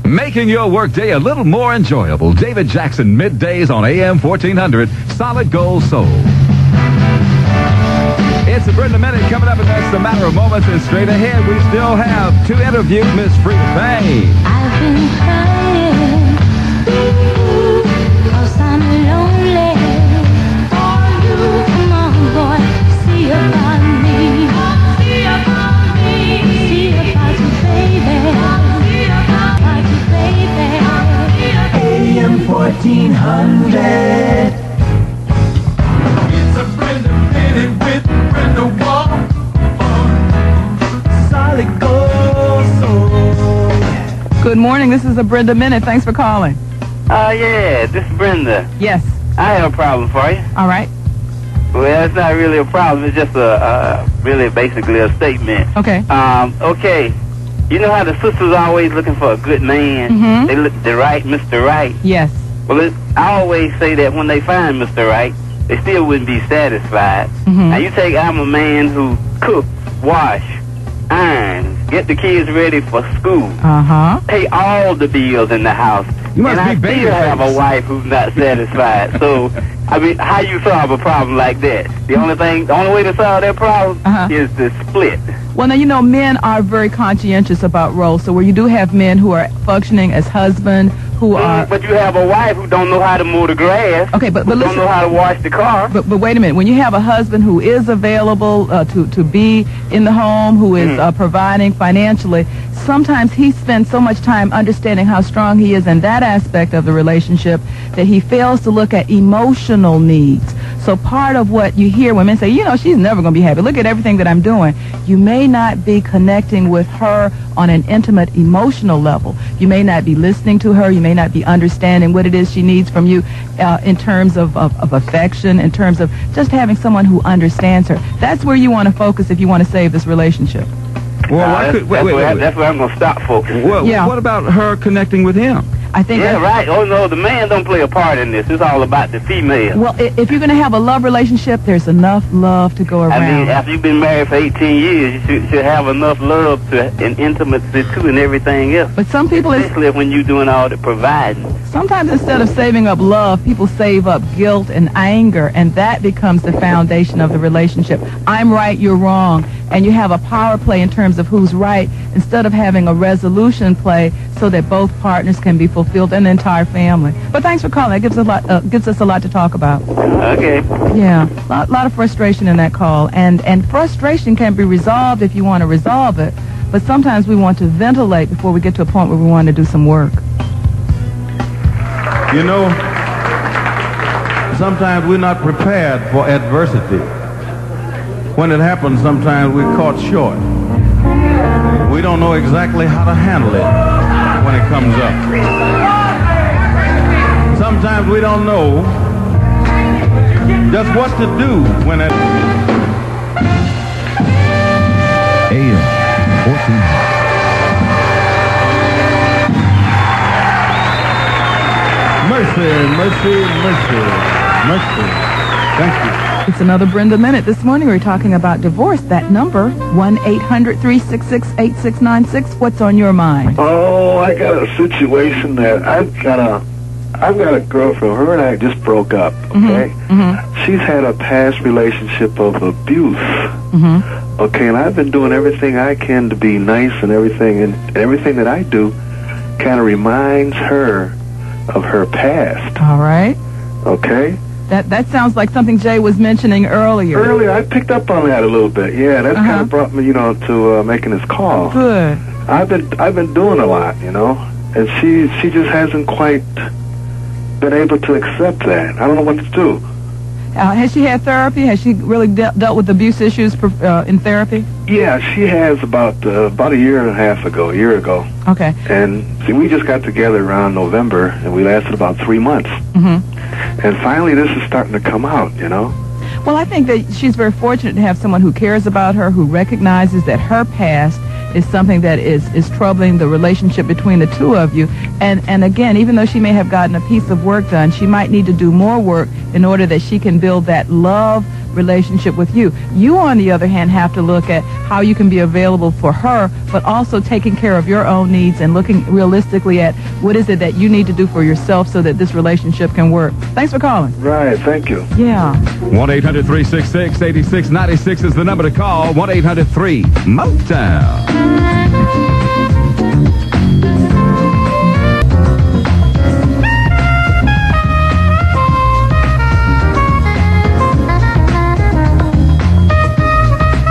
Making your workday a little more enjoyable. David Jackson, middays on AM 1400, Solid Gold Soul. It's the Brenda Minute coming up in just a matter of moments, and straight ahead we still have to interview Miss Frida Payne. I've been crying, cause I'm lonely. For you, come on, boy, see about me. See about me. See about you, baby. See about you, baby. AM 1400. It's a Brenda Minute with Brenda Wall. Solid Gold Soul. Good morning. This is the Brenda Minute. Thanks for calling. Yeah, this is Brenda. Yes. I have a problem for you. All right. Well, it's not really a problem. It's just really basically a statement. Okay. Okay. You know how the sisters always looking for a good man? Mhm. They look the right, Mr. Right. Yes. Well, I always say that when they find Mr. Right, they still wouldn't be satisfied. Mhm. Now, you take, I'm a man who cooks, wash, irons, get the kids ready for school, Uh-huh. pay all the bills in the house. You must and be I still have a baby-faced. wife who's not satisfied. So, I mean, how you solve a problem like that? The only way to solve that problem Uh-huh. is to split. Well, now, you know, men are very conscientious about roles. So where you do have men who are functioning as husband, who are... But you have a wife who don't know how to mow the grass. Okay, but who listen... don't know how to wash the car. But wait a minute. When you have a husband who is available to be in the home, who is providing financially, sometimes he spends so much time understanding how strong he is in that aspect of the relationship that he fails to look at emotional needs. So part of what you hear when men say, you know, she's never going to be happy. Look at everything that I'm doing. You may not be connecting with her on an intimate emotional level. You may not be listening to her. You may not be understanding what it is she needs from you in terms of affection, in terms of just having someone who understands her. That's where you want to focus if you want to save this relationship. Well, why could, wait. That's where I'm going to stop, folks. Well, Yeah. what about her connecting with him? I think Yeah, right. Oh, no, the man don't play a part in this. It's all about the female. Well, if you're going to have a love relationship, there's enough love to go around. I mean, after you've been married for 18 years, you should have enough love and intimacy, too, and everything else. But some people, Especially when you're doing all the providing. sometimes instead of saving up love, people save up guilt and anger, and that becomes the foundation of the relationship. I'm right, you're wrong, and you have a power play in terms of who's right instead of having a resolution play so that both partners can be fulfilled and the entire family. But thanks for calling. That gives us a lot to talk about. Okay. Yeah, a lot of frustration in that call, and frustration can be resolved if you want to resolve it, but sometimes we want to ventilate before we get to a point where we want to do some work. You know, sometimes we're not prepared for adversity. When it happens, sometimes we're caught short. We don't know exactly how to handle it when it comes up. Sometimes we don't know just what to do when it... AM 1400. Mercy, mercy, mercy, mercy. Thank you. It's another Brenda Minute. This morning we're talking about divorce. That number, 1-800-366-8696. What's on your mind? Oh, I got a situation that I've got a girlfriend. Her and I just broke up. Okay, she's had a past relationship of abuse. Okay, and I've been doing everything I can to be nice and everything, and everything that I do kind of reminds her of her past. All right. Okay. That sounds like something Jay was mentioning earlier. Earlier, I picked up on that a little bit. Yeah, that kind of brought me, to making this call. Good. I've been doing a lot, and she just hasn't quite been able to accept that. I don't know what to do. Has she had therapy? Has she really dealt with abuse issues in therapy? Yeah, she has about a year ago. Okay. And see, we just got together around November, and we lasted about 3 months. And finally, this is starting to come out, Well, I think that she's very fortunate to have someone who cares about her, who recognizes that her past is something that is troubling the relationship between the two of you. And again, even though she may have gotten a piece of work done, she might need to do more work in order that she can build that love relationship with you. You, on the other hand, have to look at how you can be available for her, but also taking care of your own needs and looking realistically at what is it that you need to do for yourself so that this relationship can work. Thanks for calling. Right, thank you. Yeah. 1-800-366-8696 is the number to call. 1-800-3-MOTOWN.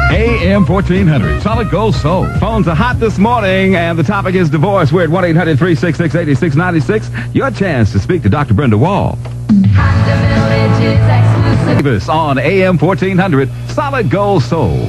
AM 1400, Solid Gold Soul. Phones are hot this morning, and the topic is divorce. We're at 1-800-366-8696. Your chance to speak to Dr. Brenda Wall. Davis on AM 1400, Solid Gold Soul.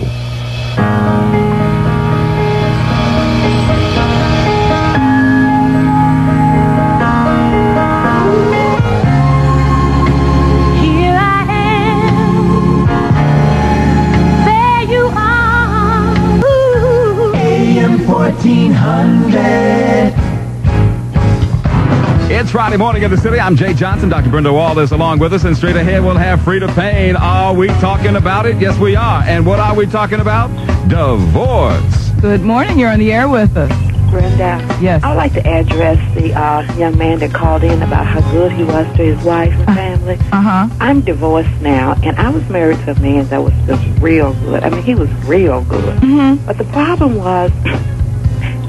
It's Friday morning in the city. I'm Jay Johnson. Dr. Brenda Wall is along with us, and straight ahead we'll have Frida Payne. Are we talking about it? Yes, we are. And what are we talking about? Divorce. Good morning. You're on the air with us. Brenda. Yes. I would like to address the young man that called in about how good he was to his wife and family. Uh-huh. I'm divorced now, and I was married to a man that was just real good. I mean, he was real good. Mm-hmm. But the problem was,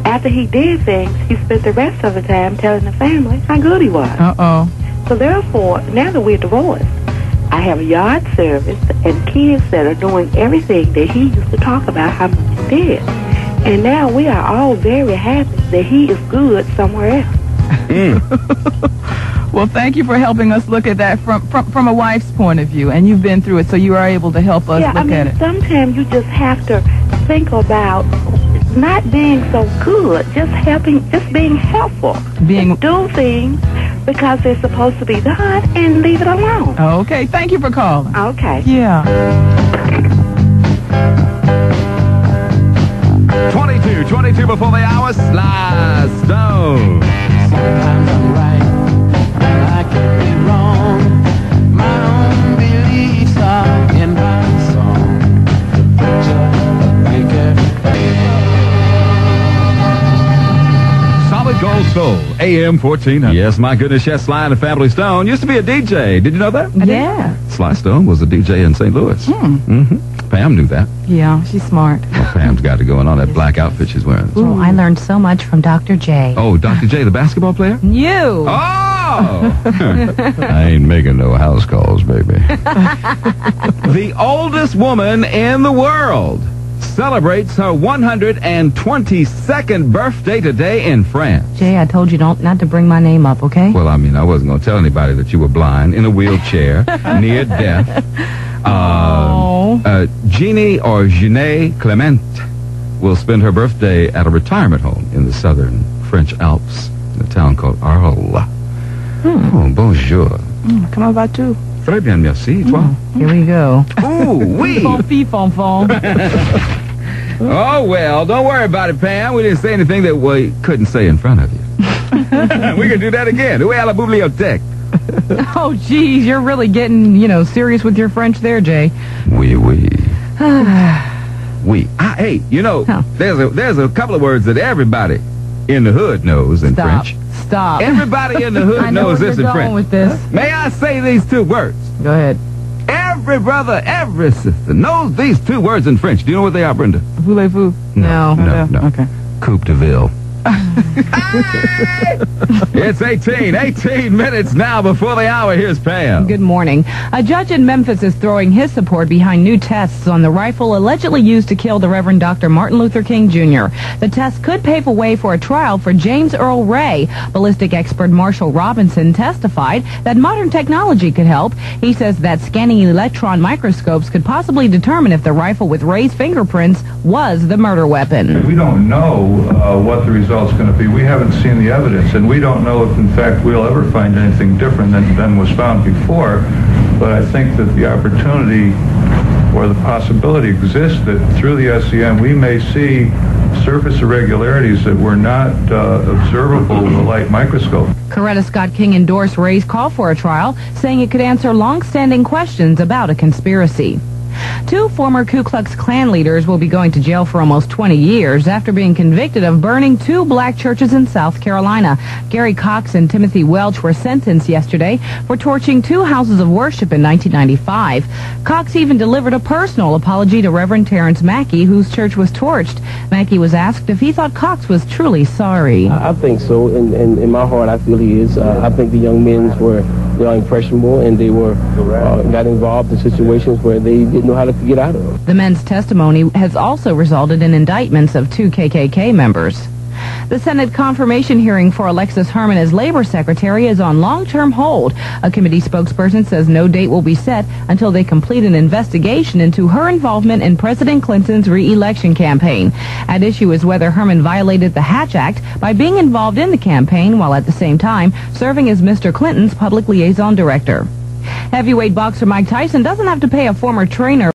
after he did things, he spent the rest of the time telling the family how good he was. Uh-oh. So therefore, now that we're divorced, I have a yard service and kids that are doing everything that he used to talk about how much he did. And now we are all very happy that he is good somewhere else. Well, thank you for helping us look at that from a wife's point of view. And you've been through it, so you are able to help us look at it. Sometimes you just have to think about not being so good, just being helpful. Do things because they're supposed to be done and leave it alone. Okay, thank you for calling. Okay. Yeah. 22 before the hour, Sly Stone. Sometimes I'm right, and I could be wrong. My own beliefs are in my song. The picture, the thinker. Solid Gold Soul, AM 1400. Yes, my goodness, yes, Sly and the Family Stone used to be a DJ. Did you know that? Yeah. Sly Stone was a DJ in St. Louis. Mm-hmm. Pam knew that. Yeah, she's smart. Well, Pam's got to go in on that black outfit she's wearing. Oh, I learned so much from Dr. J. Oh, Dr. J, the basketball player? You. Oh! I ain't making no house calls, baby. The oldest woman in the world celebrates her 122nd birthday today in France. Jay, I told you not to bring my name up, okay? Well, I mean, I wasn't going to tell anybody that you were blind, in a wheelchair, near death. Jeannie or Jeanne Clement will spend her birthday at a retirement home in the southern French Alps in a town called Arles. Oh, bonjour. Comment vas-tu? Très bien, merci. Toi? Here we go. Ooh, oui. Oh, well, don't worry about it, Pam. We didn't say anything that we couldn't say in front of you. We can do that again. Où est la bibliothèque? Oh, geez, you're really getting, serious with your French there, Jay. Oui, oui. Oui. Hey, there's a couple of words that everybody in the hood knows in French. Stop. Everybody in the hood knows this in French. With this. May I say these two words? Go ahead. Every brother, every sister knows these two words in French. Do you know what they are, Brenda? Voulez-vous? No. Okay. Coupe de ville. It's 18 minutes now before the hour. Here's Pam. Good morning. A judge in Memphis is throwing his support behind new tests on the rifle allegedly used to kill the Reverend Dr. Martin Luther King Jr. The test could pave a way for a trial for James Earl Ray. Ballistic expert Marshall Robinson testified that modern technology could help. He says that scanning electron microscopes could possibly determine if the rifle with Ray's fingerprints was the murder weapon. We don't know what the result's going to be. We haven't seen the evidence, and we don't know if, in fact, we'll ever find anything different than was found before. But I think that the opportunity or the possibility exists that through the SEM we may see surface irregularities that were not observable with a light microscope. Coretta Scott King endorsed Ray's call for a trial, saying it could answer long-standing questions about a conspiracy. Two former Ku Klux Klan leaders will be going to jail for almost 20 years after being convicted of burning two black churches in South Carolina. Gary Cox and Timothy Welch were sentenced yesterday for torching two houses of worship in 1995. Cox even delivered a personal apology to Reverend Terrence Mackey, whose church was torched. Mackey was asked if he thought Cox was truly sorry. I think so, and in my heart I feel he is. I think the young men were impressionable, and they got involved in situations where they didn't know how to get out of. The men's testimony has also resulted in indictments of two KKK members. The Senate confirmation hearing for Alexis Herman as Labor Secretary is on long-term hold. A committee spokesperson says no date will be set until they complete an investigation into her involvement in President Clinton's re-election campaign. At issue is whether Herman violated the Hatch Act by being involved in the campaign while at the same time serving as Mr. Clinton's public liaison director. Heavyweight boxer Mike Tyson doesn't have to pay a former trainer